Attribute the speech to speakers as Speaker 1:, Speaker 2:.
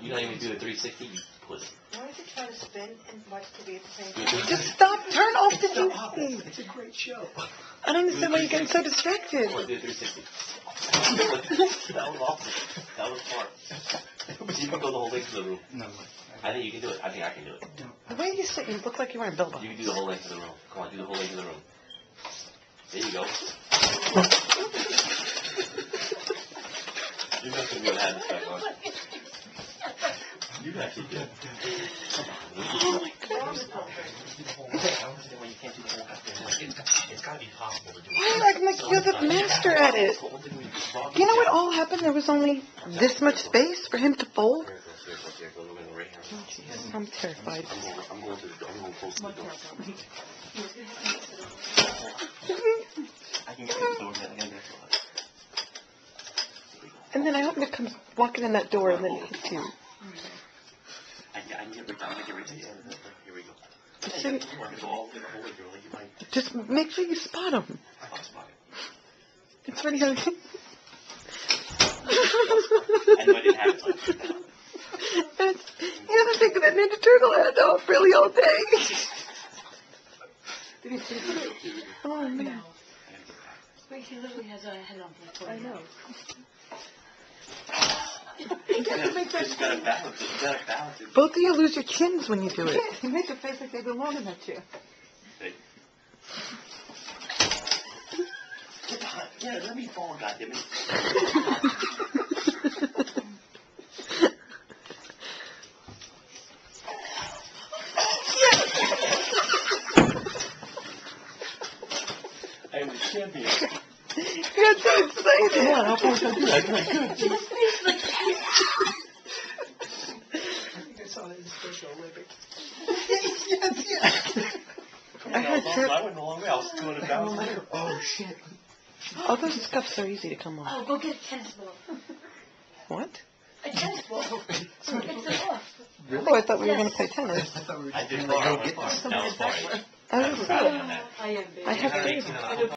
Speaker 1: You don't even do a 360, you pussy.
Speaker 2: Why is it trying to spin and watch TV at the same time?
Speaker 3: Just stop. Turn off the TV.
Speaker 4: It's a great show.
Speaker 3: I don't understand why you're getting so distracted.
Speaker 1: Come on, do a 360. That was awesome. That was smart. You can go the whole length of the room.
Speaker 4: No.
Speaker 1: I think you can do it. I think I can do it.
Speaker 3: The way you sit, you look like you want to build up.
Speaker 1: You can do the whole length of the room. Come on, do the whole length of the room. There you go. You're not going to be able to have this back on. You can actually do it. It's got to be possible to do it.
Speaker 3: Why are you acting like you're the master at it? You know what all happened? There was only this much space for him to fold. I'm terrified.
Speaker 1: I'm going to the door. I'm going close to the door. I can get the door. I can get it.
Speaker 3: And then I hope it comes walking in that door and then it hits you.
Speaker 1: I can get right to the end. Here we go.
Speaker 3: Just make sure you spot him.
Speaker 1: I'll spot it.
Speaker 3: It's pretty hard.
Speaker 1: I know I didn't have it like that.
Speaker 3: You ever think of that Ninja Turtle head off really all day? Oh, man.
Speaker 2: Wait, he literally has a head on for
Speaker 3: I know.
Speaker 1: You gotta balance it. You gotta balance it.
Speaker 3: Both of you lose your chins when you do it.
Speaker 2: You make a face like they belong in that chair.
Speaker 1: Hey. Get behind. Yeah, let me fall, goddammit. I am the champion.
Speaker 3: You're so excited.
Speaker 1: Come on, how far can I do that? I'm good.
Speaker 4: I think I saw that in the Special Olympics.
Speaker 3: I had
Speaker 1: I went a long way. I was doing it down later.
Speaker 4: Oh, shit.
Speaker 3: all those scuffs are easy to come off.
Speaker 2: Oh, go get a tennis ball.
Speaker 3: What?
Speaker 2: A tennis ball. It's a ball.
Speaker 3: Oh, I thought we were going to play tennis.
Speaker 4: I thought we were
Speaker 1: I did
Speaker 4: just
Speaker 1: far.
Speaker 4: going
Speaker 1: I
Speaker 4: to
Speaker 1: went
Speaker 4: go
Speaker 1: far.
Speaker 4: get
Speaker 1: That was far.
Speaker 3: I was
Speaker 1: I'm proud of you on that.
Speaker 2: I am big.
Speaker 3: I have to.